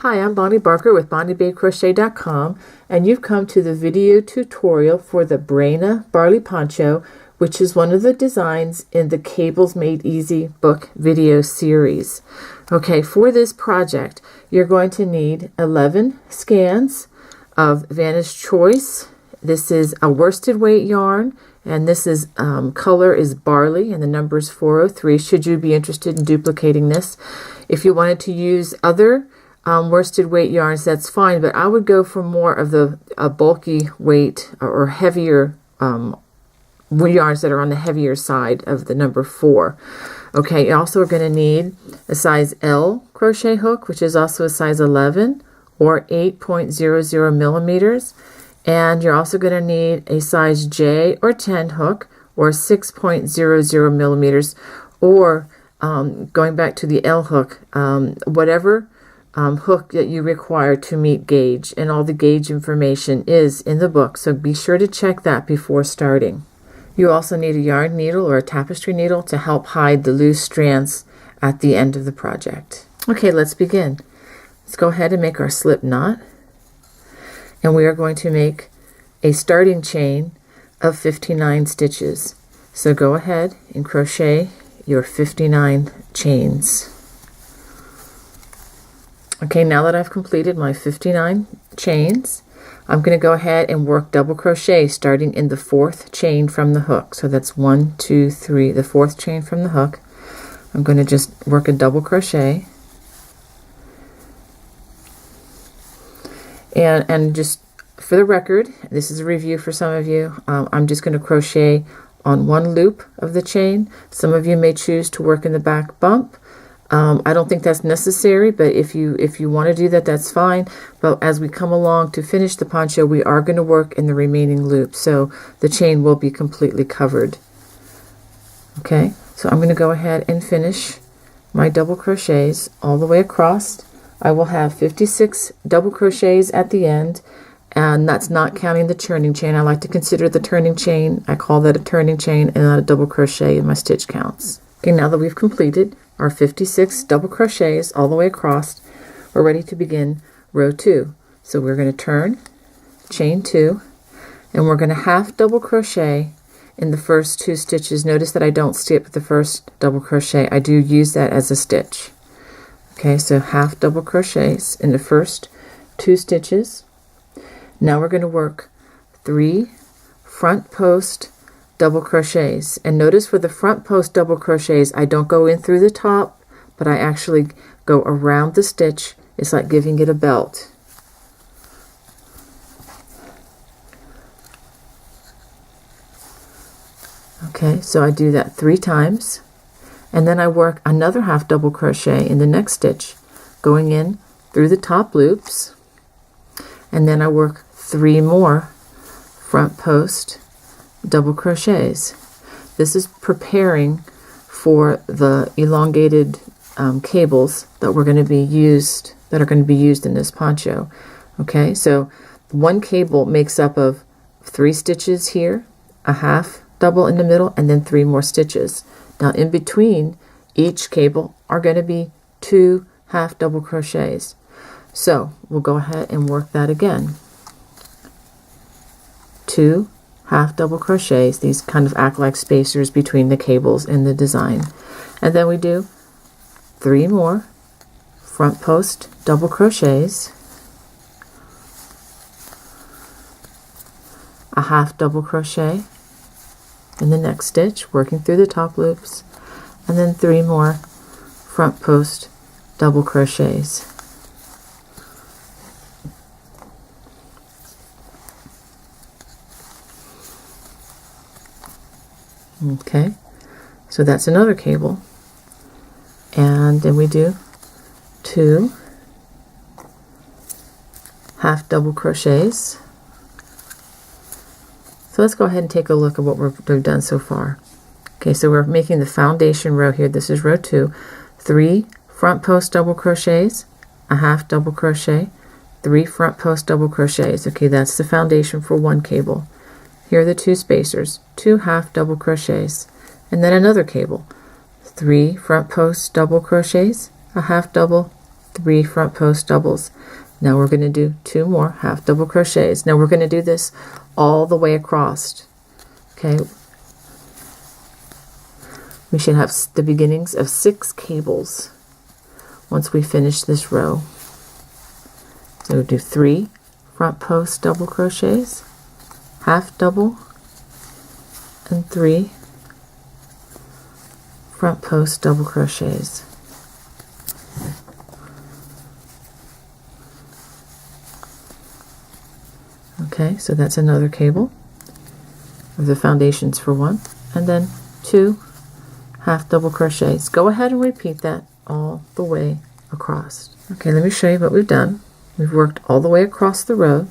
Hi, I'm Bonnie Barker with BonnieBabeCrochet.com, and you've come to the video tutorial for the Branaugh Barley Poncho, which is one of the designs in the Cables Made Easy book video series. Okay, for this project, you're going to need 11 scans of Vanna's Choice. This is a worsted weight yarn, and this is color is barley, and the number is 403, should you be interested in duplicating this. If you wanted to use other worsted weight yarns, that's fine, but I would go for more of the bulky weight or heavier yarns that are on the heavier side of the number 4. Okay, you also are going to need a size L crochet hook, which is also a size 11 or 8.00 millimeters, and you're also going to need a size J or 10 hook or 6.00 millimeters, or going back to the L hook, whatever hook that you require to meet gauge, and all the gauge information is in the book, so be sure to check that before starting. You also need a yarn needle or a tapestry needle to help hide the loose strands at the end of the project. Okay, let's begin. Let's go ahead and make our slip knot, and we are going to make a starting chain of 59 stitches. So go ahead and crochet your 59 chains. Okay, now that I've completed my 59 chains, I'm going to go ahead and work double crochet starting in the 4th chain from the hook. So that's 1, 2, 3, the 4th chain from the hook. I'm going to just work a double crochet. And just for the record, this is a review for some of you, I'm just going to crochet on one loop of the chain. Some of you may choose to work in the back bump. I don't think that's necessary, but if you want to do that, that's fine. But as we come along to finish the poncho, we are going to work in the remaining loop, so the chain will be completely covered. Okay, so I'm going to go ahead and finish my double crochets all the way across. I will have 56 double crochets at the end, and that's not counting the turning chain. I like to consider the turning chain, I call that a turning chain and not a double crochet in my stitch counts. Okay, now that we've completed our 56 double crochets all the way across, we're ready to begin row 2. So we're going to turn, chain 2, and we're going to half double crochet in the first 2 stitches. Notice that I don't skip the first double crochet. I do use that as a stitch. Okay, so half double crochets in the first 2 stitches. Now we're going to work 3 front post double crochets, and notice for the front post double crochets, I don't go in through the top, but I actually go around the stitch. It's like giving it a belt. Okay, so I do that 3 times, and then I work another half double crochet in the next stitch, going in through the top loops, and then I work 3 more front post double crochets. This is preparing for the elongated cables that are going to be used in this poncho. Okay, so one cable makes up of 3 stitches here, a half double in the middle, and then 3 more stitches. Now in between each cable are going to be 2 half double crochets. So we'll go ahead and work that again. 2 half double crochets. These kind of act like spacers between the cables in the design. And then we do 3 more front post double crochets, a half double crochet in the next stitch, working through the top loops, and then 3 more front post double crochets. Okay, so that's another cable, and then we do 2 half double crochets. So let's go ahead and take a look at what we've done so far. Okay, so we're making the foundation row here. This is row 2. 3 front post double crochets, a half double crochet, 3 front post double crochets. Okay, that's the foundation for one cable. Here are the 2 spacers, 2 half double crochets, and then another cable, 3 front post double crochets, a half double, 3 front post doubles. Now we're going to do 2 more half double crochets. Now we're going to do this all the way across. Okay, we should have the beginnings of 6 cables once we finish this row. So we'll do 3 front post double crochets, half double, and 3 front post double crochets. Okay, so that's another cable of the foundations for 1, and then 2 half double crochets. Go ahead and repeat that all the way across. Okay, let me show you what we've done. We've worked all the way across the row,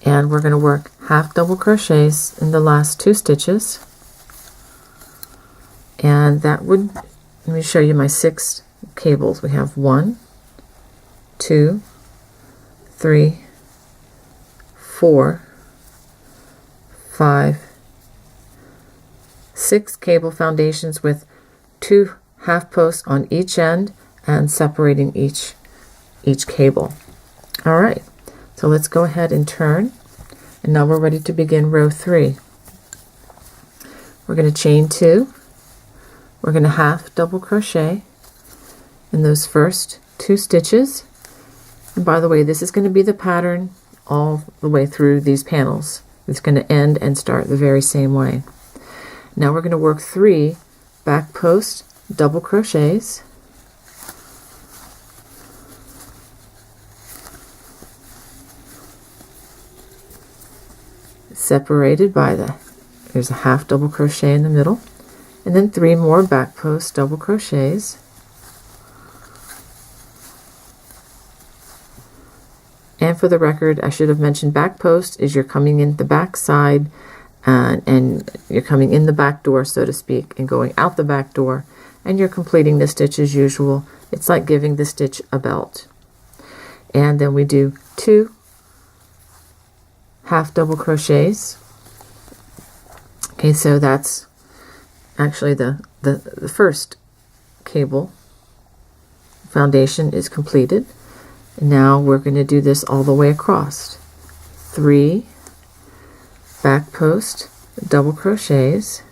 and we're going to work half double crochets in the last 2 stitches, and that would, let me show you my 6 cables. We have 1, 2, 3, 4, 5, 6 cable foundations with 2 half posts on each end and separating each cable. All right, so let's go ahead and turn, and now we're ready to begin row 3. We're going to chain 2. We're going to half double crochet in those first 2 stitches. And by the way, this is going to be the pattern all the way through these panels. It's going to end and start the very same way. Now we're going to work 3 back post double crochets, separated by there's a half double crochet in the middle, and then 3 more back post double crochets, and for the record, I should have mentioned back post is you're coming in the back side, and you're coming in the back door, so to speak, and going out the back door, and you're completing the stitch as usual. It's like giving the stitch a belt. And then we do 2 half double crochets. Okay, so that's actually the first cable foundation is completed. And now we're going to do this all the way across. 3 back post double crochets,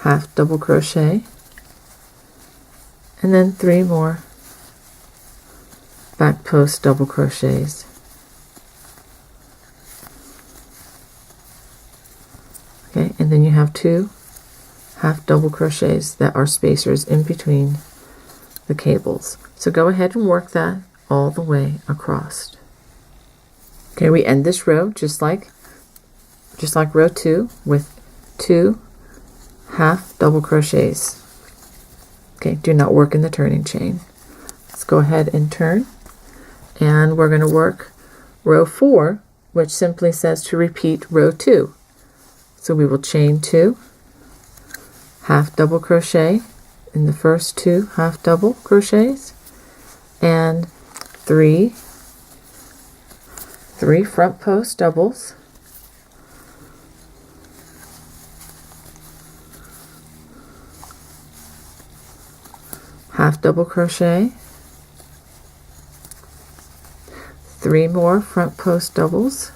half double crochet, and then 3 more back post double crochets. Okay, and then you have 2 half double crochets that are spacers in between the cables. So go ahead and work that all the way across. Okay, we end this row just like row 2 with 2 half double crochets. Okay, do not work in the turning chain. Let's go ahead and turn, and we're going to work row 4, which simply says to repeat row 2. So we will chain 2, half double crochet in the first 2 half double crochets, and 3 front post doubles, half double crochet, 3 more front post doubles,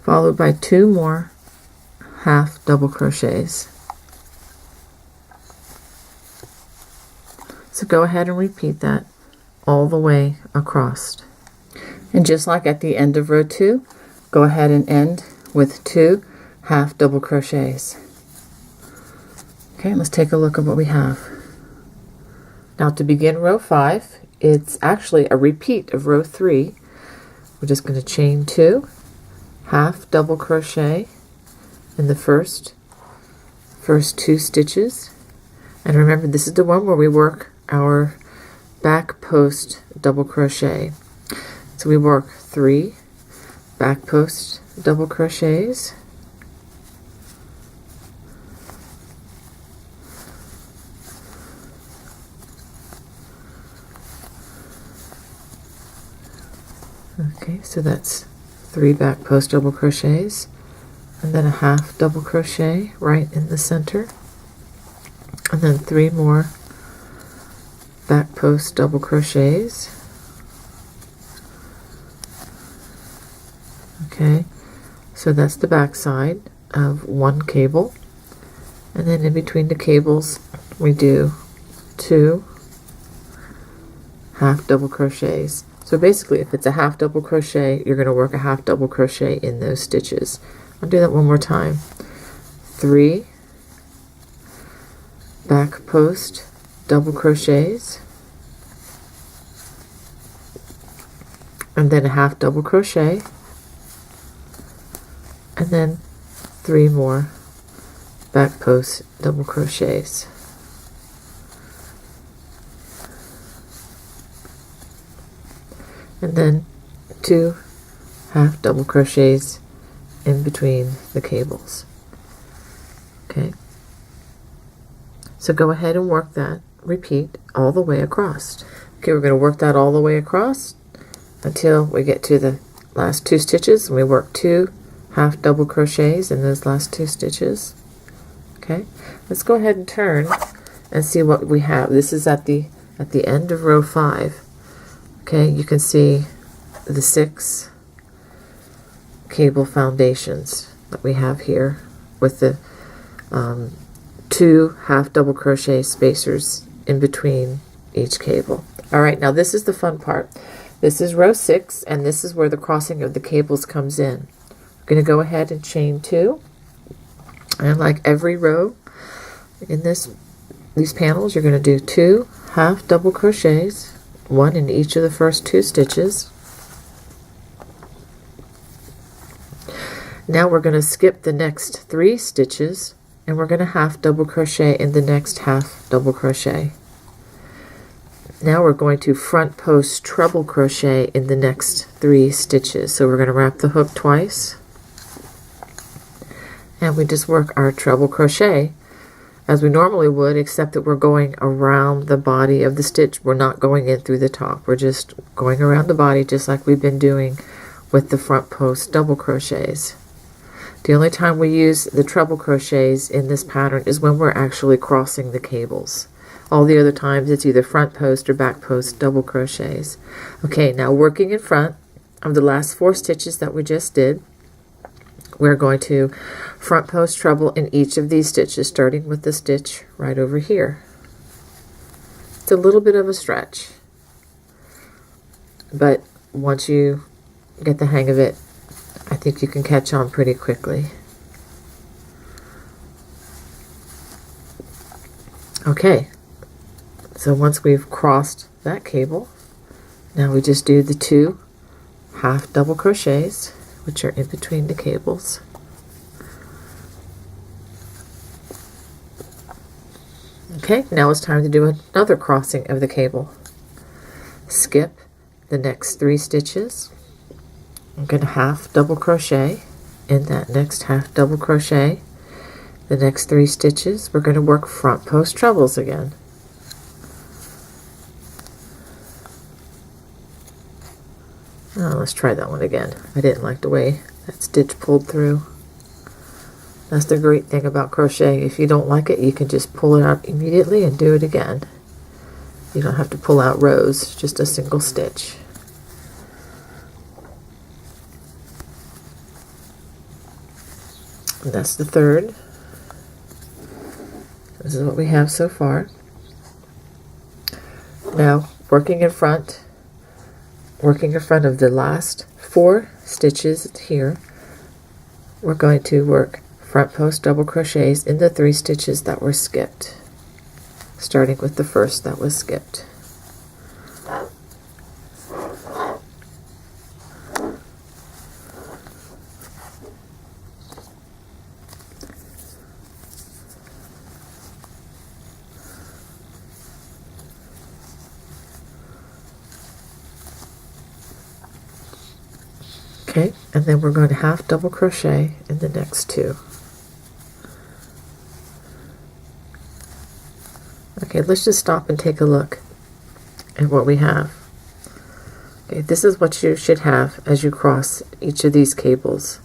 followed by 2 more half double crochets. So go ahead and repeat that all the way across. And just like at the end of row 2, go ahead and end with 2 half double crochets. Okay, let's take a look at what we have. Now to begin row 5, it's actually a repeat of row 3. We're just going to chain 2, half double crochet in the first 2 stitches. And remember, this is the one where we work our back post double crochet. So we work 3 back post double crochets, okay, so that's 3 back post double crochets, and then a half double crochet right in the center, and then 3 more back post double crochets. Okay, so that's the back side of one cable, and then in between the cables we do 2 half double crochets. So basically, if it's a half double crochet, you're going to work a half double crochet in those stitches. I'll do that one more time. 3 back post double crochets, and then a half double crochet, and then 3 more back post double crochets. And then 2 half double crochets in between the cables. Okay, so go ahead and work that, repeat all the way across. Okay, we're going to work that all the way across until we get to the last 2 stitches, and we work 2 half double crochets in those last 2 stitches. Okay, let's go ahead and turn and see what we have. This is at the end of row 5. Okay, you can see the 6 cable foundations that we have here with the 2 half double crochet spacers in between each cable. Alright, now this is the fun part. This is row 6, and this is where the crossing of the cables comes in. We're going to go ahead and chain 2, and like every row in these panels, you're going to do 2 half double crochets, 1 in each of the first 2 stitches. Now we're going to skip the next 3 stitches, and we're going to half double crochet in the next half double crochet. Now we're going to front post treble crochet in the next 3 stitches. So we're going to wrap the hook twice, and we just work our treble crochet as we normally would, except that we're going around the body of the stitch. We're not going in through the top. We're just going around the body, just like we've been doing with the front post double crochets. The only time we use the treble crochets in this pattern is when we're actually crossing the cables. All the other times it's either front post or back post double crochets. Okay, now working in front of the last 4 stitches that we just did, we're going to front post treble in each of these stitches, starting with the stitch right over here. It's a little bit of a stretch, but once you get the hang of it, I think you can catch on pretty quickly. Okay, so once we've crossed that cable, now we just do the 2 half double crochets, which are in between the cables. Okay, now it's time to do another crossing of the cable. Skip the next 3 stitches. I'm going to half double crochet in that next half double crochet. The next 3 stitches, we're going to work front post trebles again. Oh, let's try that one again. I didn't like the way that stitch pulled through. That's the great thing about crochet. If you don't like it, you can just pull it out immediately and do it again. You don't have to pull out rows, just a single stitch. And that's the 3rd. This is what we have so far. Now, working in front of the last 4 stitches here, we're going to work front post double crochets in the 3 stitches that were skipped, starting with the first that was skipped. Okay, and then we're going to half double crochet in the next 2. Okay, let's just stop and take a look at what we have. Okay, Okay, this is what you should have as you cross each of these cables.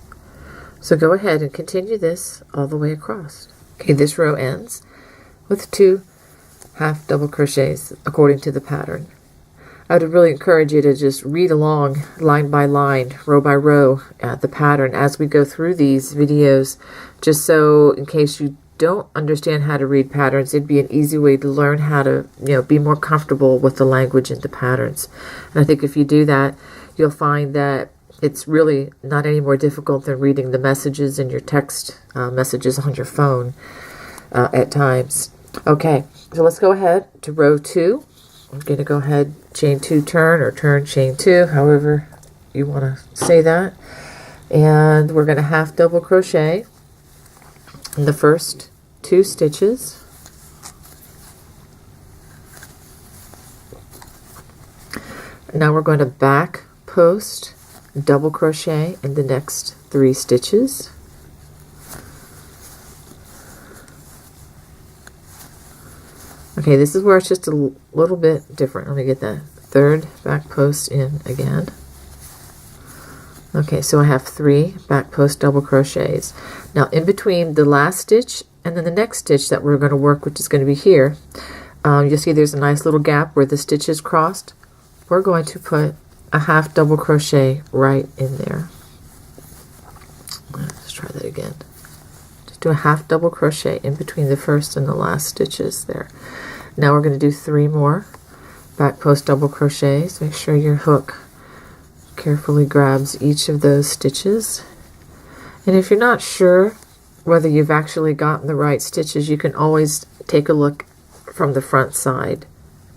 So go ahead and continue this all the way across. Okay, this row ends with 2 half double crochets according to the pattern. I would really encourage you to just read along line by line, row by row, the pattern as we go through these videos, just so in case you don't understand how to read patterns, it'd be an easy way to learn how to, be more comfortable with the language and the patterns. And I think if you do that, you'll find that it's really not any more difficult than reading the messages in your text messages on your phone at times. Okay, so let's go ahead to row 2. I'm going to go ahead, chain 2, turn, or turn, chain 2, however you want to say that. And we're going to half double crochet in the first 2 stitches. Now we're going to back post double crochet in the next 3 stitches. Okay, this is where it's just a little bit different. Let me get that 3rd back post in again. Okay, so I have 3 back post double crochets. Now in between the last stitch and then the next stitch that we're going to work, which is going to be here, you'll see there's a nice little gap where the stitches crossed. We're going to put a half double crochet right in there. Let's try that again. Just do a half double crochet in between the first and the last stitches there. Now we're going to do 3 more back post double crochets. Make sure your hook carefully grabs each of those stitches. And if you're not sure whether you've actually gotten the right stitches, you can always take a look from the front side.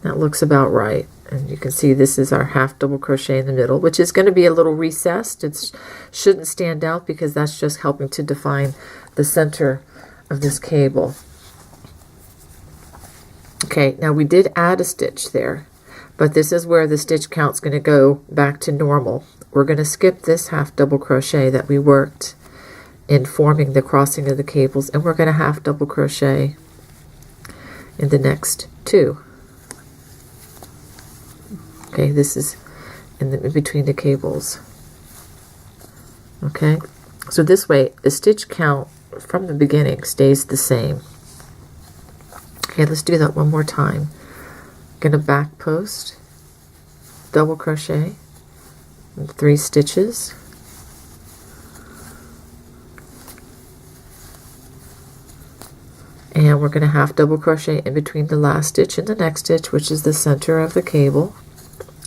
That looks about right. And you can see this is our half double crochet in the middle, which is going to be a little recessed. It shouldn't stand out because that's just helping to define the center of this cable. Okay, now we did add a stitch there, but this is where the stitch count's going to go back to normal. We're going to skip this half double crochet that we worked in forming the crossing of the cables, and we're going to half double crochet in the next 2. Okay, this is in between the cables. Okay, so this way the stitch count from the beginning stays the same. Okay, let's do that one more time. Gonna back post double crochet in 3 stitches. And we're gonna half double crochet in between the last stitch and the next stitch, which is the center of the cable,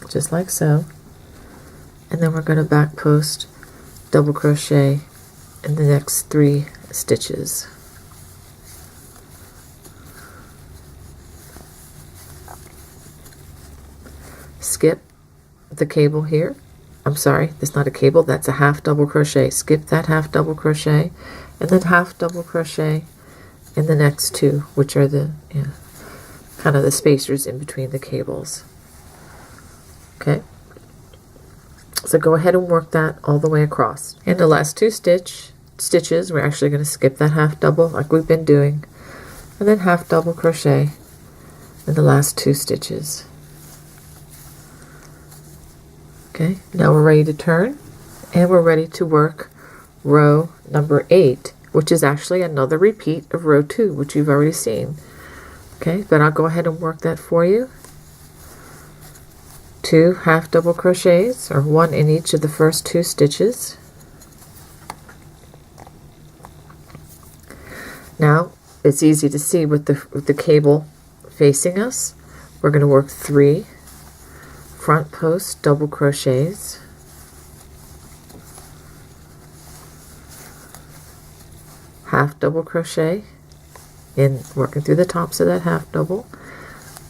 just like so. And then we're going to back post double crochet in the next 3 stitches. Skip the cable here. I'm sorry, that's not a cable, that's a half double crochet. Skip that half double crochet and then half double crochet in the next 2, which are the kind of the spacers in between the cables. Okay, so go ahead and work that all the way across. And the last 2 stitches, we're actually going to skip that half double like we've been doing, and then half double crochet in the last 2 stitches. Okay, now we're ready to turn, and we're ready to work row number 8, which is actually another repeat of row 2, which you've already seen. Okay, but I'll go ahead and work that for you. 2 half double crochets, or 1 in each of the first 2 stitches. Now it's easy to see with the cable facing us. We're going to work 3 front post double crochets, half double crochet in working through the tops of that half double,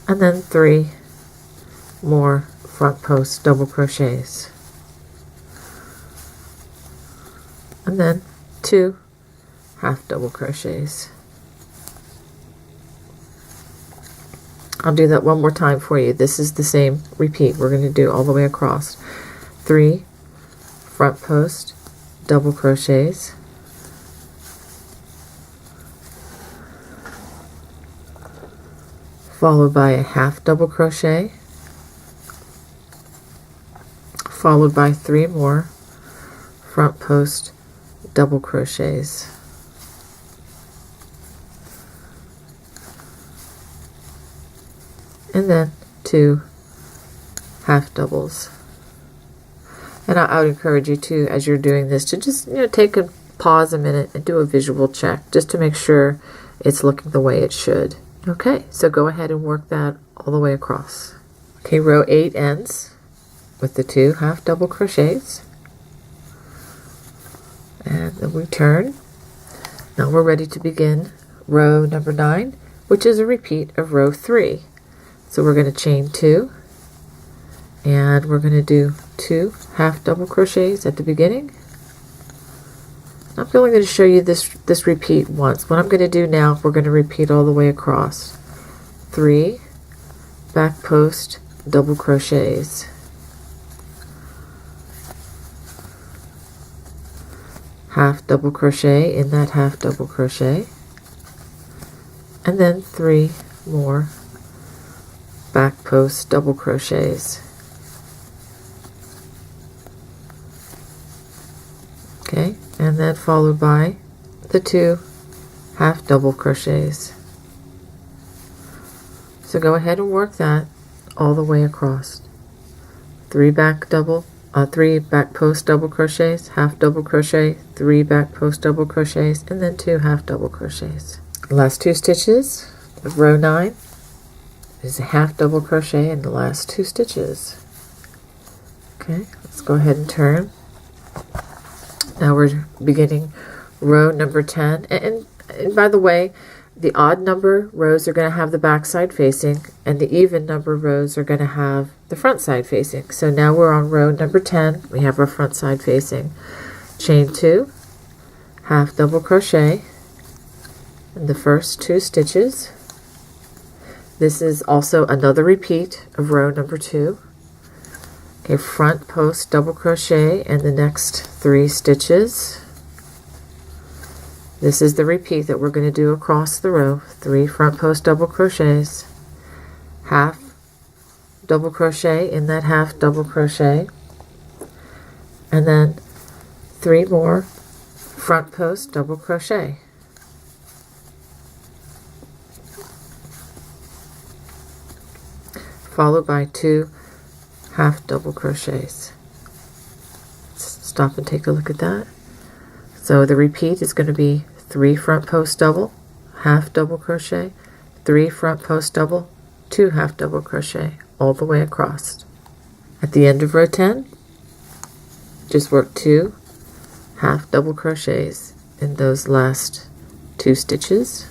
and then 3 more front post double crochets, and then 2 half double crochets. I'll do that one more time for you. This is the same repeat we're going to do all the way across. 3 front post double crochets, followed by a half double crochet, followed by 3 more front post double crochets. And then 2 half doubles. And I would encourage you to, as you're doing this, to just take a pause a minute and do a visual check just to make sure it's looking the way it should. Okay, so go ahead and work that all the way across. Okay, row 8 ends with the 2 half double crochets. And then we turn. Now we're ready to begin row number 9, which is a repeat of row 3. So we're going to chain 2, and we're going to do 2 half double crochets at the beginning. I'm only going to show you this repeat once. What I'm going to do now, we're going to repeat all the way across. 3 back post double crochets. Half double crochet in that half double crochet. And then 3 more back post double crochets. Okay, and then followed by the 2 half double crochets. So go ahead and work that all the way across. 3 back post double crochets, half double crochet, 3 back post double crochets, and then 2 half double crochets. Last 2 stitches of row 9 is a half double crochet in the last 2 stitches. Okay, let's go ahead and turn. Now we're beginning row number 10. And by the way, the odd number rows are going to have the back side facing, and the even number rows are going to have the front side facing. So now we're on row number 10. We have our front side facing. Chain 2, half double crochet in the first 2 stitches. This is also another repeat of row number 2. Okay, front post double crochet in the next 3 stitches. This is the repeat that we're going to do across the row. 3 front post double crochets, half double crochet in that half double crochet, and then 3 more front post double crochet. Followed by 2 half double crochets. Stop and take a look at that. So the repeat is going to be 3 front post double, half double crochet, 3 front post double, 2 half double crochet, all the way across. At the end of row 10, just work 2 half double crochets in those last 2 stitches.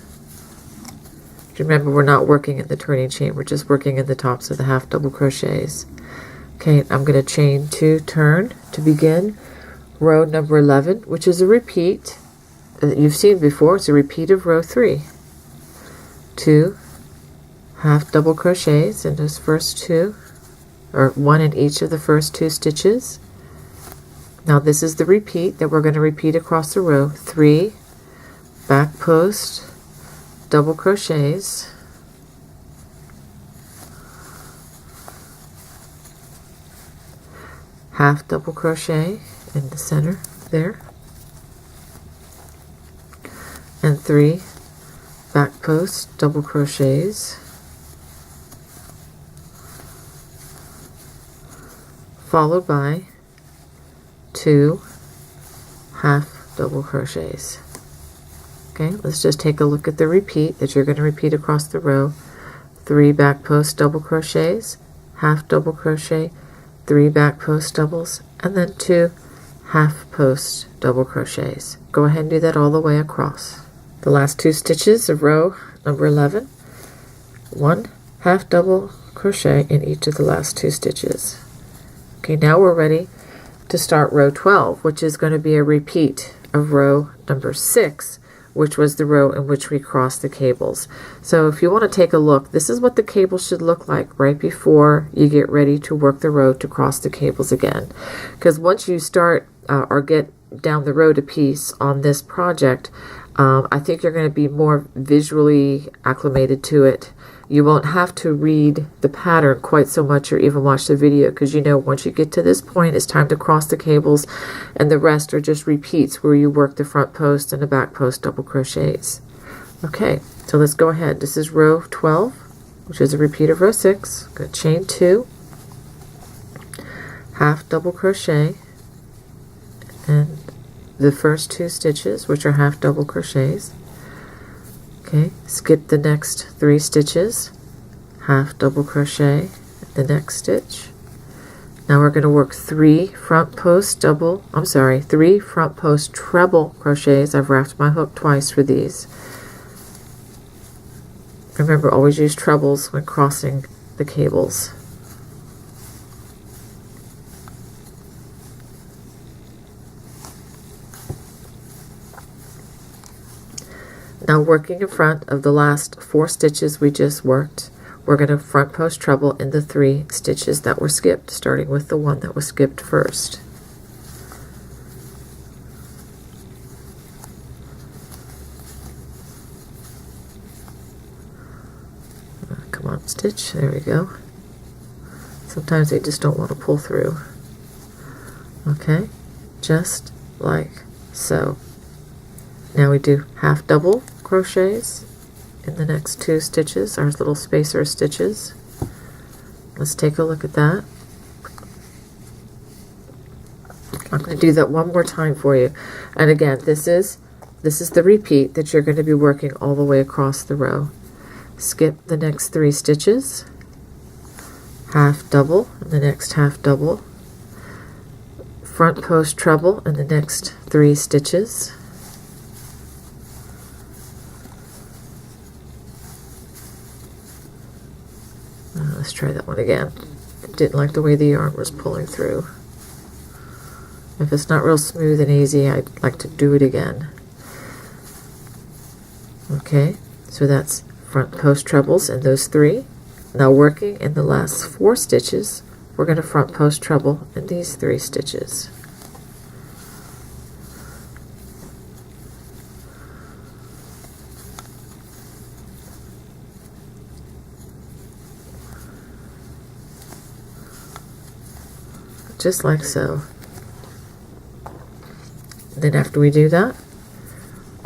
Remember, we're not working in the turning chain, we're just working in the tops of the half double crochets. Okay, I'm going to chain 2, turn to begin row number 11, which is a repeat that you've seen before. It's a repeat of row 3. 2 half double crochets in those first 2, or 1 in each of the first 2 stitches. Now this is the repeat that we're going to repeat across the row. 3 back post double crochets, half double crochet in the center there, and 3 back post double crochets, followed by 2 half double crochets. Okay, let's just take a look at the repeat that you're going to repeat across the row. 3 back post double crochets, half double crochet, 3 back post doubles, and then 2 half post double crochets. Go ahead and do that all the way across. The last 2 stitches of row number 11, 1 half double crochet in each of the last 2 stitches. Okay, now we're ready to start row 12, which is going to be a repeat of row number 6, which was the row in which we crossed the cables. So if you want to take a look, this is what the cable should look like right before you get ready to work the row to cross the cables again. Because once you start or get down the road a piece on this project, I think you're going to be more visually acclimated to it you won't have to read the pattern quite so much or even watch the video, because you know once you get to this point it's time to cross the cables, and the rest are just repeats where you work the front post and the back post double crochets. Okay, so let's go ahead. This is row 12, which is a repeat of row 6. Go chain 2, half double crochet, and the first 2 stitches, which are half double crochets. Okay, skip the next 3 stitches, half double crochet the next stitch. Now we're going to work 3 front post treble crochets. I've wrapped my hook twice for these. Remember, always use trebles when crossing the cables. Now working in front of the last 4 stitches we just worked, we're going to front post treble in the 3 stitches that were skipped, starting with the one that was skipped first. Come on, stitch, there we go. Sometimes they just don't want to pull through. Okay, just like so. Now we do half double crochets in the next 2 stitches, our little spacer stitches. Let's take a look at that. I'm going to do that one more time for you. And again, this is the repeat that you're going to be working all the way across the row. Skip the next 3 stitches, half double in the next half double, front post treble in the next 3 stitches. Let's try that one again. Didn't like the way the yarn was pulling through. If it's not real smooth and easy, I'd like to do it again. Okay, so that's front post trebles in those 3. Now working in the last 4 stitches, we're going to front post treble in these 3 stitches. Just like so. Then after we do that,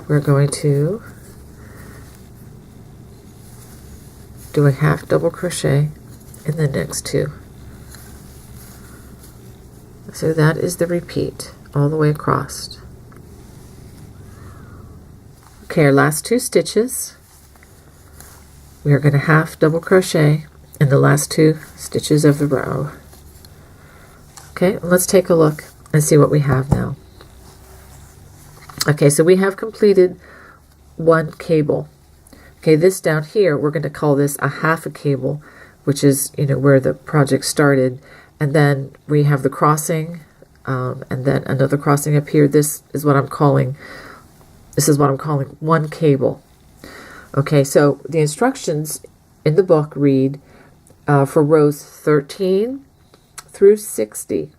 we're going to do a half double crochet in the next 2. So that is the repeat all the way across. Okay, our last 2 stitches, we are going to half double crochet in the last 2 stitches of the row. Okay, let's take a look and see what we have now. Okay, so we have completed 1 cable. Okay, this down here, we're going to call this a half a cable, which is, you know, where the project started. And then we have the crossing, and then another crossing up here. This is what I'm calling 1 cable. Okay, so the instructions in the book read for rows 13 through 60.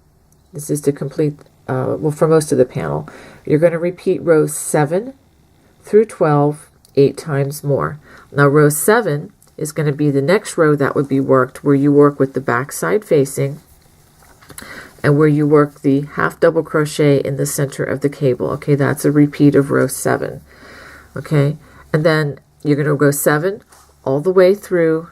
This is to complete, well, for most of the panel. You're going to repeat rows 7 through 12 8 times more. Now row 7 is going to be the next row that would be worked, where you work with the back side facing and where you work the half double crochet in the center of the cable. Okay, that's a repeat of row 7. Okay, and then you're going to go 7 all the way through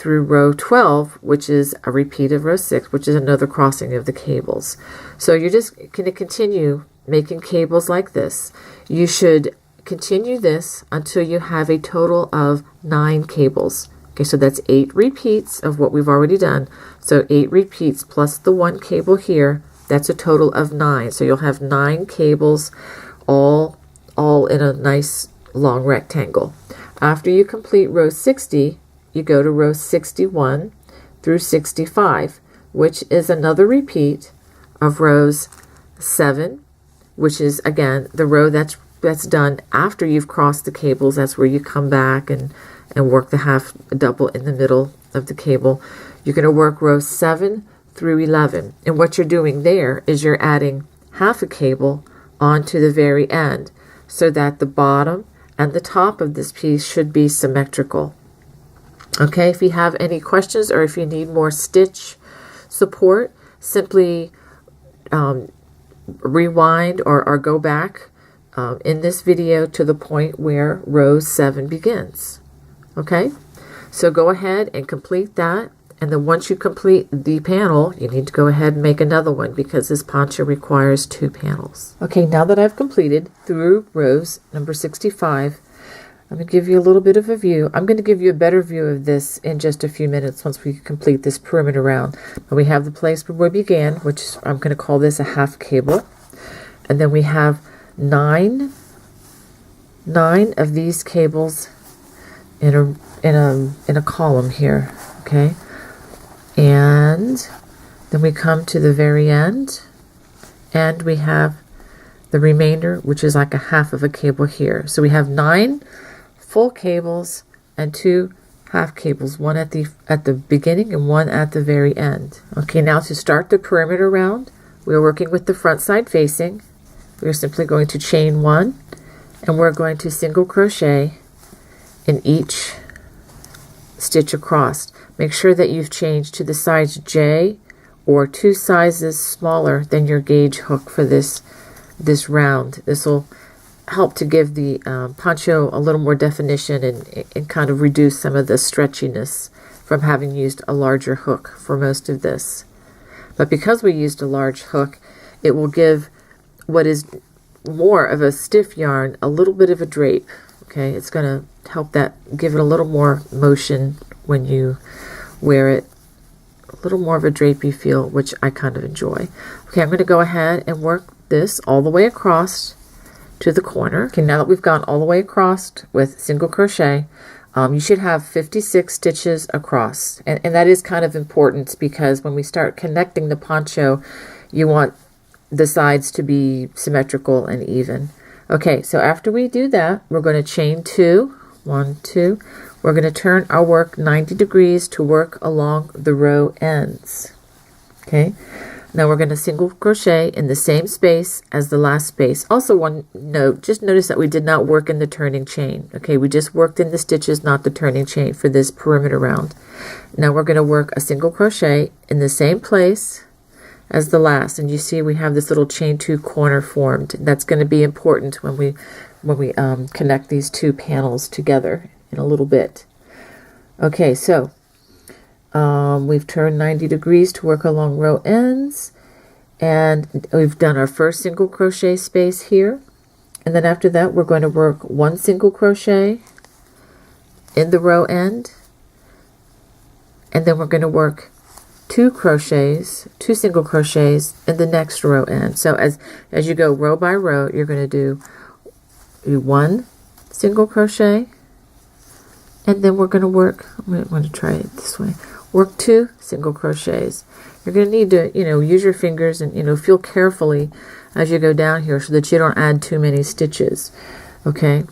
row 12, which is a repeat of row 6, which is another crossing of the cables. So you're just going to continue making cables like this. You should continue this until you have a total of 9 cables. Okay, so that's 8 repeats of what we've already done. So 8 repeats plus the 1 cable here, that's a total of 9. So you'll have 9 cables all in a nice long rectangle. After you complete row 60, you go to row 61 through 65, which is another repeat of rows 7, which is again the row that's done after you've crossed the cables. That's where you come back and work the half double in the middle of the cable. You're going to work rows 7 through 11, and what you're doing there is you're adding half a cable onto the very end so that the bottom and the top of this piece should be symmetrical. Okay, if you have any questions or if you need more stitch support, simply rewind or go back in this video to the point where row 7 begins. Okay, so go ahead and complete that, and then once you complete the panel, you need to go ahead and make another one because this poncho requires 2 panels. Okay, now that I've completed through rows number 65, I'm going to give you a little bit of a view. I'm going to give you a better view of this in just a few minutes once we complete this perimeter round. But we have the place where we began, which I'm going to call this a half cable. And then we have nine of these cables in a column here, okay? And then we come to the very end, and we have the remainder, which is like a half of a cable here. So we have 9 full cables and 2 half cables, one at the beginning and one at the very end. Okay, now to start the perimeter round, we're working with the front side facing. We're simply going to chain 1, and we're going to single crochet in each stitch across. Make sure that you've changed to the size J or 2 sizes smaller than your gauge hook for this round. This will help to give the poncho a little more definition and kind of reduce some of the stretchiness from having used a larger hook for most of this. But because we used a large hook, it will give what is more of a stiff yarn a little bit of a drape. Okay, it's going to help that, give it a little more motion when you wear it, a little more of a drapey feel, which I kind of enjoy. Okay, I'm going to go ahead and work this all the way across to the corner. Okay, now that we've gone all the way across with single crochet, you should have 56 stitches across, and that is kind of important because when we start connecting the poncho, you want the sides to be symmetrical and even. Okay, so after we do that, we're going to chain 2, 1, 2. We're going to turn our work 90 degrees to work along the row ends. Okay, now we're going to single crochet in the same space as the last space. Also, one note, just notice that we did not work in the turning chain. Okay, we just worked in the stitches, not the turning chain for this perimeter round. Now we're going to work a single crochet in the same place as the last, and you see we have this little chain 2 corner formed. That's going to be important when we connect these 2 panels together in a little bit. Okay, so we've turned 90 degrees to work along row ends, and we've done our first single crochet space here, and then after that we're going to work 1 single crochet in the row end, and then we're going to work 2 single crochets in the next row end. So as you go row by row, you're going to do 1 single crochet, and then we're going to work, I'm going to try it this way, work 2 single crochets. You're going to need to, use your fingers and, feel carefully as you go down here so that you don't add too many stitches. Okay.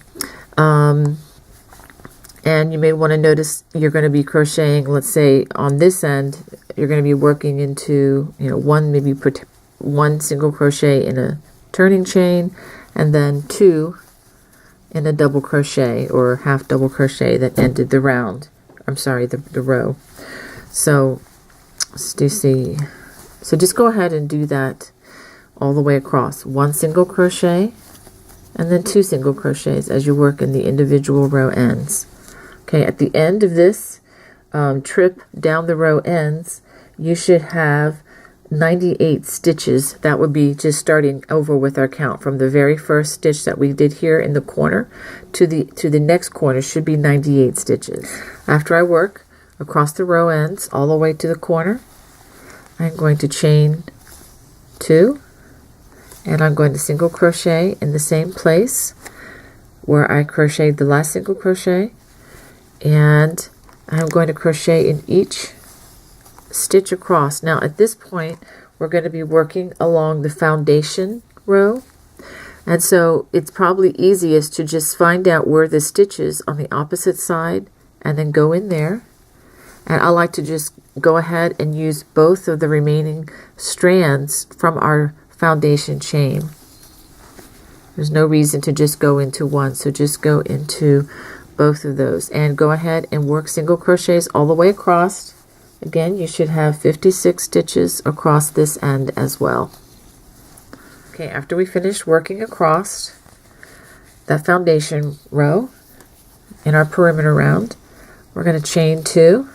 And you may want to notice you're going to be crocheting, let's say on this end, you're going to be working into, maybe put 1 single crochet in a turning chain, and then 2 in a double crochet or half double crochet that ended the round. I'm sorry, the row. So just go ahead and do that all the way across. 1 single crochet, and then 2 single crochets as you work in the individual row ends. Okay, at the end of this trip down the row ends, you should have 98 stitches. That would be just starting over with our count from the very first stitch that we did here in the corner to the next corner should be 98 stitches. After I work across the row ends all the way to the corner, I'm going to chain 2, and I'm going to single crochet in the same place where I crocheted the last single crochet, and I'm going to crochet in each stitch across. Now at this point we're going to be working along the foundation row, and so it's probably easiest to just find out where the stitch is on the opposite side and then go in there. And I like to just go ahead and use both of the remaining strands from our foundation chain. There's no reason to just go into one, so just go into both of those, and go ahead and work single crochets all the way across. Again, you should have 56 stitches across this end as well. Okay, after we finish working across that foundation row in our perimeter round, we're going to chain 2,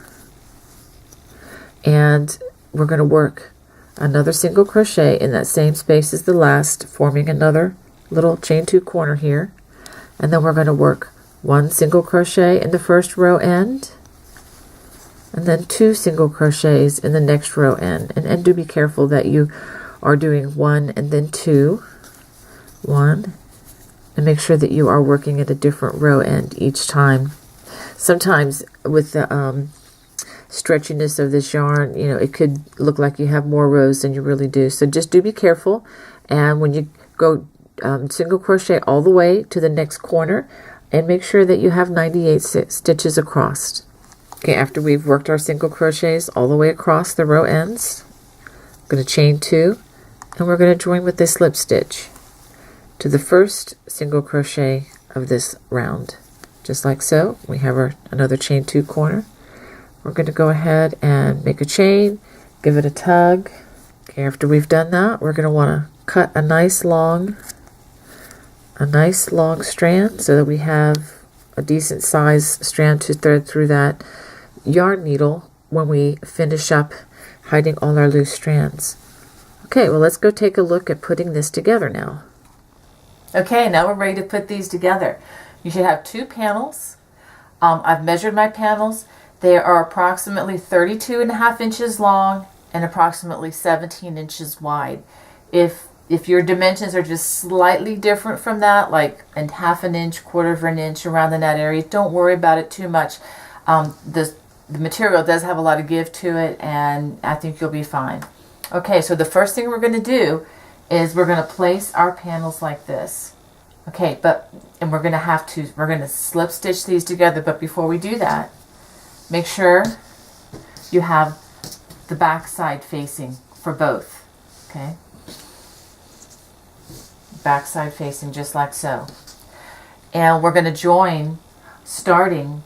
and we're going to work another single crochet in that same space as the last, forming another little chain 2 corner here, and then we're going to work 1 single crochet in the first row end, and then 2 single crochets in the next row end, and do be careful that you are doing 1 and then 2, 1, and make sure that you are working at a different row end each time. Sometimes with the stretchiness of this yarn, you know, it could look like you have more rows than you really do, so just do be careful. And when you go single crochet all the way to the next corner, and make sure that you have 98 stitches across. Okay, after we've worked our single crochets all the way across the row ends, I'm going to chain 2, and we're going to join with this slip stitch to the first single crochet of this round, just like so. We have another chain 2 corner. We're going to go ahead and make a chain, give it a tug. Okay, after we've done that, we're going to want to cut a nice long strand so that we have a decent size strand to thread through that yarn needle when we finish up hiding all our loose strands. Okay, well, let's go take a look at putting this together now. Okay, now we're ready to put these together. You should have 2 panels. I've measured my panels. They are approximately 32.5 inches long and approximately 17 inches wide. If your dimensions are just slightly different from that, like a half an inch, quarter of an inch around in that area, don't worry about it too much. The material does have a lot of give to it, and I think you'll be fine. Okay, so the first thing we're going to do is we're going to place our panels like this. Okay, and we're going to slip stitch these together, but before we do that, make sure you have the back side facing for both. Okay, back side facing just like so. And we're going to join starting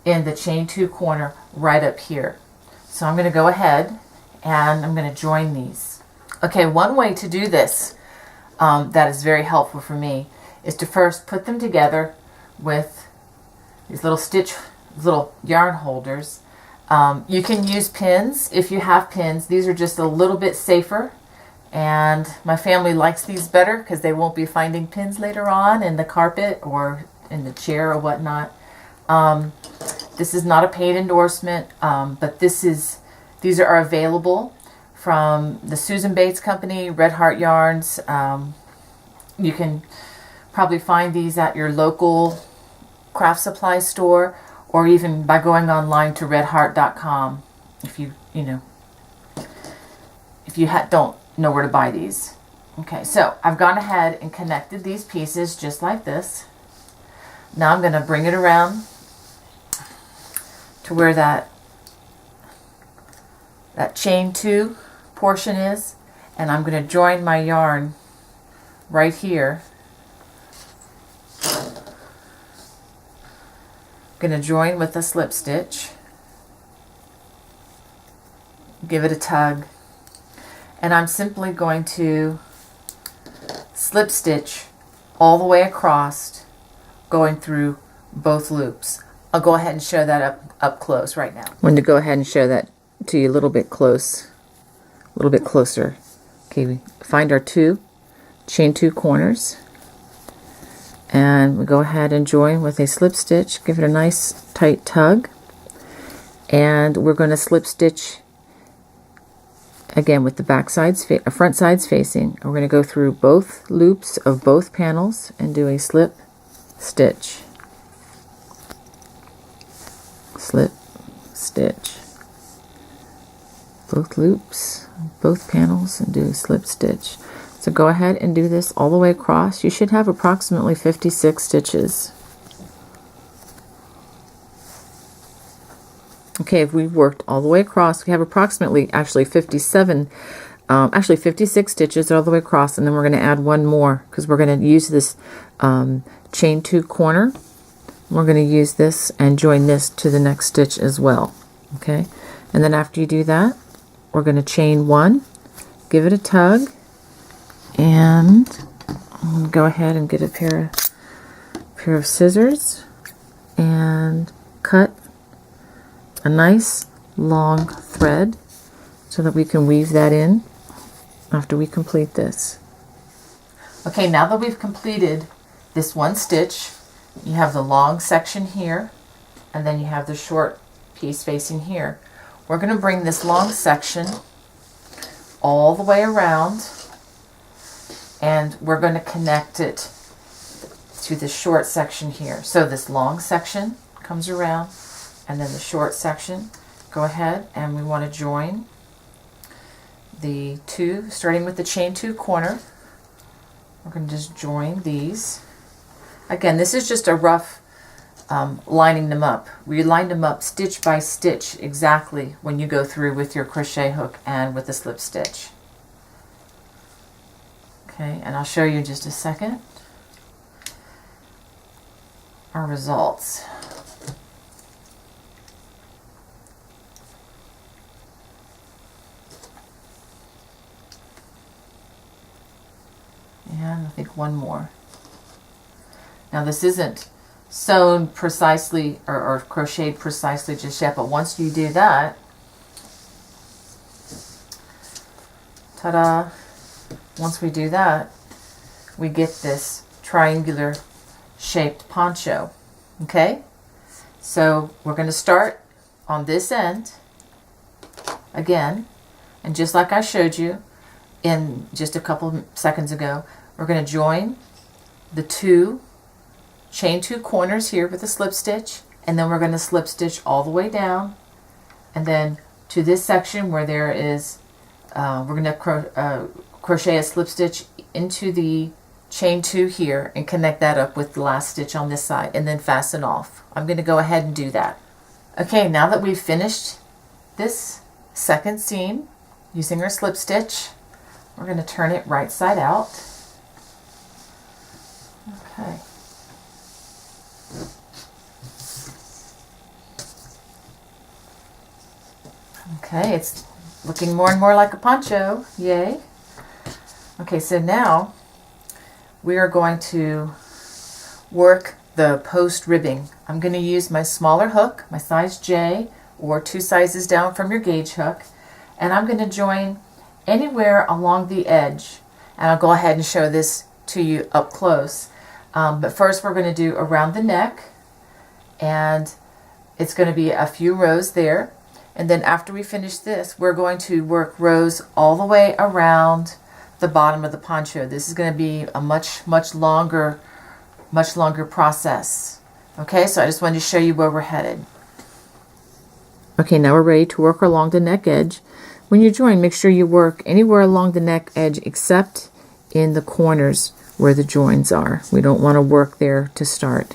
in the chain 2 corner right up here. So I'm going to go ahead and I'm going to join these. Okay, one way to do this that is very helpful for me is to first put them together with these little yarn holders. You can use pins if you have pins. These are just a little bit safer, and my family likes these better because they won't be finding pins later on in the carpet or in the chair or whatnot. This is not a paid endorsement, but these are available from the Susan Bates Company, Red Heart Yarns. You can probably find these at your local craft supply store, or even by going online to redheart.com if you don't know where to buy these. Okay, so I've gone ahead and connected these pieces just like this. Now I'm going to bring it around to where that chain 2 portion is, and I'm going to join my yarn right here. I'm going to join with a slip stitch, give it a tug, and I'm simply going to slip stitch all the way across, going through both loops. I'll go ahead and show that up close right now. I'm going to go ahead and show that to you a little bit closer. Okay, we find our 2 chain 2 corners, and we go ahead and join with a slip stitch, give it a nice tight tug, and we're going to slip stitch again with the front sides facing. We're going to go through both loops of both panels and do a slip stitch, slip stitch, both loops, both panels, and do a slip stitch. So go ahead and do this all the way across. You should have approximately 56 stitches. Okay, if we've worked all the way across, we have approximately actually 57 actually 56 stitches all the way across, and then we're going to add one more because we're going to use this chain 2 corner. We're going to use this and join this to the next stitch as well. Okay, and then after you do that, we're going to chain 1, give it a tug, and I'm going to go ahead and get a pair of scissors and cut a nice long thread so that we can weave that in after we complete this. Okay, now that we've completed this one stitch, you have the long section here, and then you have the short piece facing here. We're going to bring this long section all the way around, and we're going to connect it to the short section here. So this long section comes around, and then the short section. Go ahead, and we want to join the two, starting with the chain 2 corner. We're going to just join these. Again, this is just a rough lining them up. We line them up stitch by stitch exactly when you go through with your crochet hook and with the slip stitch. Okay, and I'll show you in just a second our results. And I think one more. Now this isn't sewn precisely or crocheted precisely just yet, but once you do that, ta-da, once we do that, we get this triangular shaped poncho. Okay, so we're going to start on this end again, and just like I showed you in just a couple seconds ago, we're going to join the two chain 2 corners here with a slip stitch, and then we're going to slip stitch all the way down, and then to this section where there is we're going to crochet a slip stitch into the chain 2 here and connect that up with the last stitch on this side, and then fasten off. I'm going to go ahead and do that. Okay, now that we've finished this second seam using our slip stitch, we're going to turn it right side out. Okay. Okay, it's looking more and more like a poncho. Yay. Okay, so now we are going to work the post ribbing. I'm going to use my smaller hook, my size J, or 2 sizes down from your gauge hook, and I'm going to join anywhere along the edge. And I'll go ahead and show this to you up close. But first we're going to do around the neck, and it's going to be a few rows there. And then after we finish this, we're going to work rows all the way around the bottom of the poncho. This is going to be a much longer process. Okay, so I just wanted to show you where we're headed. Okay, now we're ready to work along the neck edge. When you join, make sure you work anywhere along the neck edge except in the corners where the joins are. We don't want to work there to start.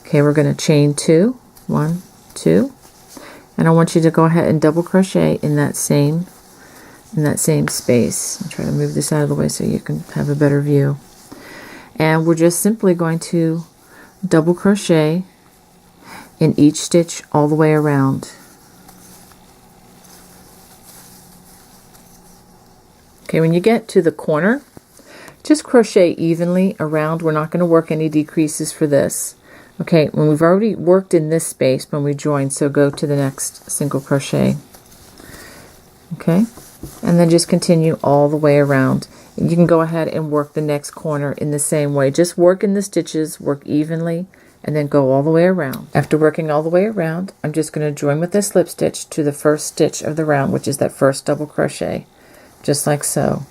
Okay, we're going to chain 2, 1, 2, and I want you to go ahead and double crochet in that same space. I'll try to move this out of the way so you can have a better view. And we're just simply going to double crochet in each stitch all the way around. Okay, when you get to the corner, just crochet evenly around. We're not going to work any decreases for this. Okay, when we've already worked in this space when we join, so go to the next single crochet. Okay, and then just continue all the way around. And you can go ahead and work the next corner in the same way. Just work in the stitches, work evenly, and then go all the way around. After working all the way around, I'm just going to join with a slip stitch to the first stitch of the round, which is that first double crochet, just like so.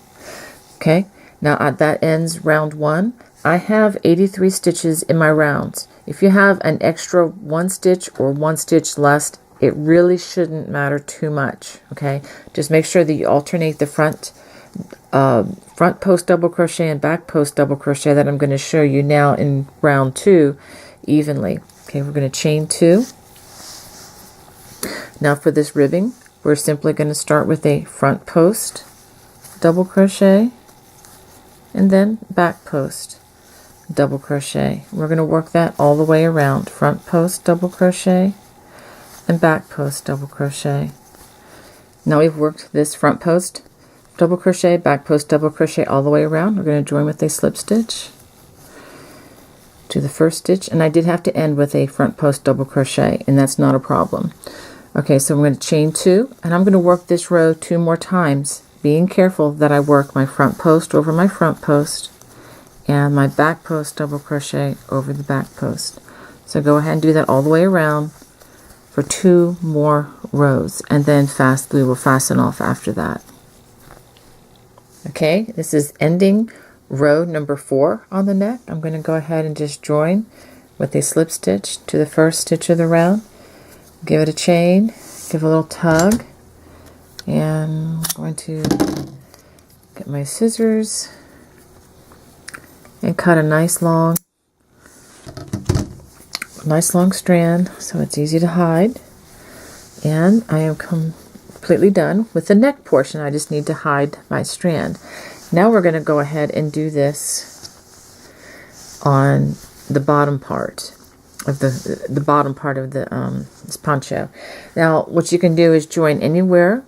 Okay, now that ends round 1. I have 83 stitches in my rounds. If you have an extra 1 stitch or 1 stitch less, it really shouldn't matter too much. Okay, just make sure that you alternate the front post double crochet and back post double crochet that I'm going to show you now in round 2 evenly. Okay, we're going to chain 2. Now for this ribbing, we're simply going to start with a front post double crochet, and then back post, double crochet. We're going to work that all the way around. Front post, double crochet, and back post, double crochet. Now we've worked this front post, double crochet, back post, double crochet all the way around. We're going to join with a slip stitch to the first stitch, and I did have to end with a front post double crochet, and that's not a problem. Okay, so I'm going to chain 2, and I'm going to work this row 2 more times, being careful that I work my front post over my front post and my back post double crochet over the back post. So go ahead and do that all the way around for 2 more rows, and then we will fasten off after that. Okay, this is ending row number 4 on the neck. I'm going to go ahead and just join with a slip stitch to the first stitch of the round. Give it a chain, give a little tug, and I'm going to get my scissors and cut a nice long strand so it's easy to hide. And I am completely done with the neck portion. I just need to hide my strand. Now we're going to go ahead and do this on the bottom part of the bottom part of this poncho. Now what you can do is join anywhere.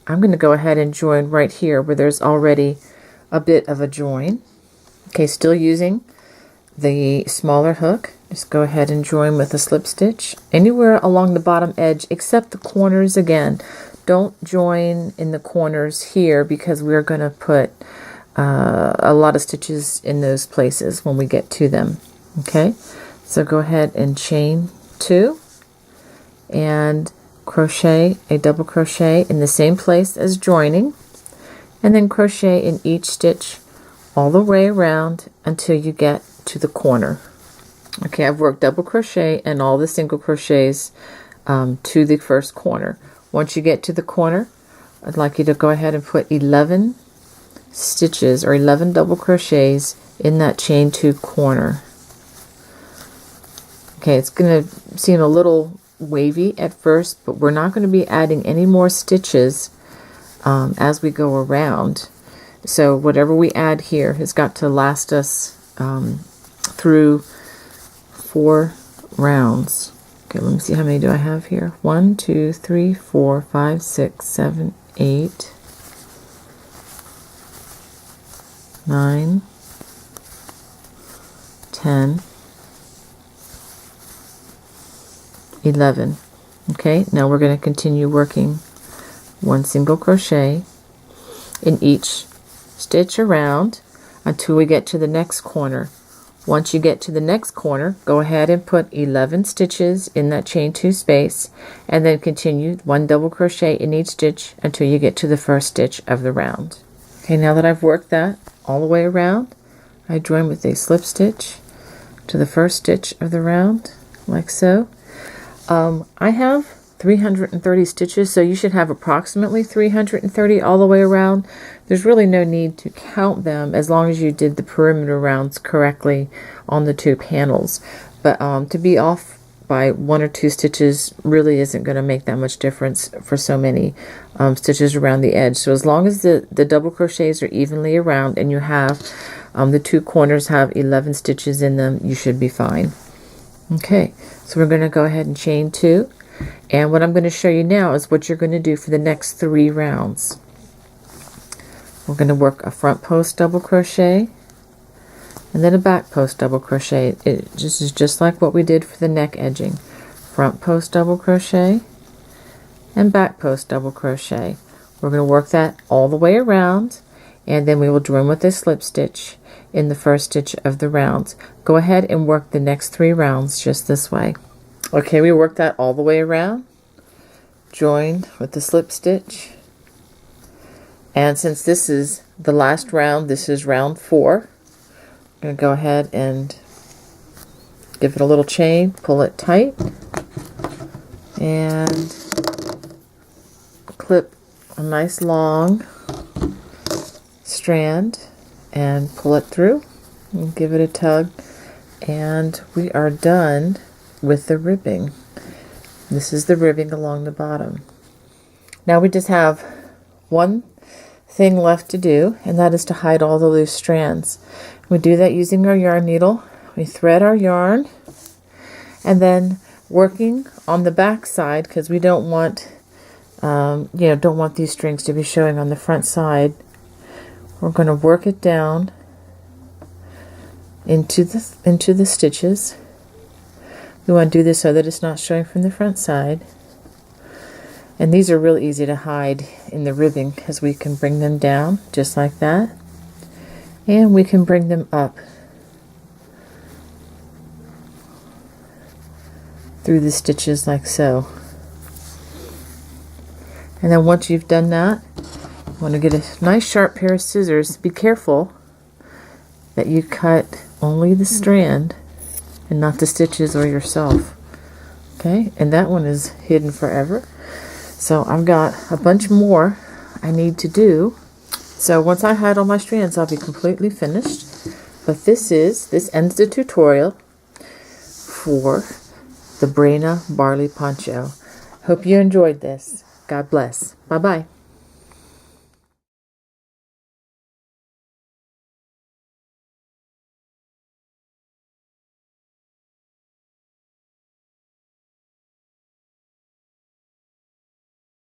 I'm going to go ahead and join right here where there's already a bit of a join. Okay, still using the smaller hook. Just go ahead and join with a slip stitch anywhere along the bottom edge except the corners again. Don't join in the corners here because we're going to put a lot of stitches in those places when we get to them. Okay, so go ahead and chain 2 and crochet a double crochet in the same place as joining, and then crochet in each stitch all the way around until you get to the corner. Okay, I've worked double crochet and all the single crochets to the first corner. Once you get to the corner, I'd like you to go ahead and put 11 stitches or 11 double crochets in that chain 2 corner. Okay, it's going to seem a little wavy at first, but we're not going to be adding any more stitches as we go around. So whatever we add here has got to last us through 4 rounds. Okay, let me see, how many do I have here? 1, 2, 3, 4, 5, 6, 7, 8, 9, 10, 11. Okay, now we're going to continue working 1 single crochet in each stitch around until we get to the next corner. Once you get to the next corner, go ahead and put 11 stitches in that chain 2 space, and then continue 1 double crochet in each stitch until you get to the first stitch of the round. Okay, now that I've worked that all the way around, I join with a slip stitch to the first stitch of the round, like so. I have 330 stitches, so you should have approximately 330 all the way around. There's really no need to count them as long as you did the perimeter rounds correctly on the 2 panels. But to be off by 1 or 2 stitches really isn't going to make that much difference for so many stitches around the edge. So as long as the double crochets are evenly around and you have the 2 corners have 11 stitches in them, you should be fine. Okay, so we're going to go ahead and chain 2, and what I'm going to show you now is what you're going to do for the next 3 rounds. We're going to work a front post double crochet and then a back post double crochet. It just is just like what we did for the neck edging. Front post double crochet and back post double crochet. We're going to work that all the way around, and then we will join with a slip stitch in the first stitch of the round. Go ahead and work the next 3 rounds just this way. Okay, we worked that all the way around, joined with the slip stitch, and since this is the last round, this is round 4, I'm going to go ahead and give it a little chain, pull it tight, and clip a nice long strand and pull it through and give it a tug, and we are done with the ribbing. This is the ribbing along the bottom. Now we just have 1 thing left to do, and that is to hide all the loose strands. We do that using our yarn needle. We thread our yarn, and then working on the back side, because we don't want don't want these strings to be showing on the front side. We're going to work it down into the stitches. We want to do this so that it's not showing from the front side. And these are real easy to hide in the ribbing, because we can bring them down just like that, and we can bring them up through the stitches like so. And then once you've done that, you want to get a nice sharp pair of scissors. Be careful that you cut only the strand and not the stitches or yourself. Okay, and that one is hidden forever. So I've got a bunch more I need to do. So once I hide all my strands, I'll be completely finished. But this ends the tutorial for the Branaugh Barley Poncho. Hope you enjoyed this. God bless. Bye-bye.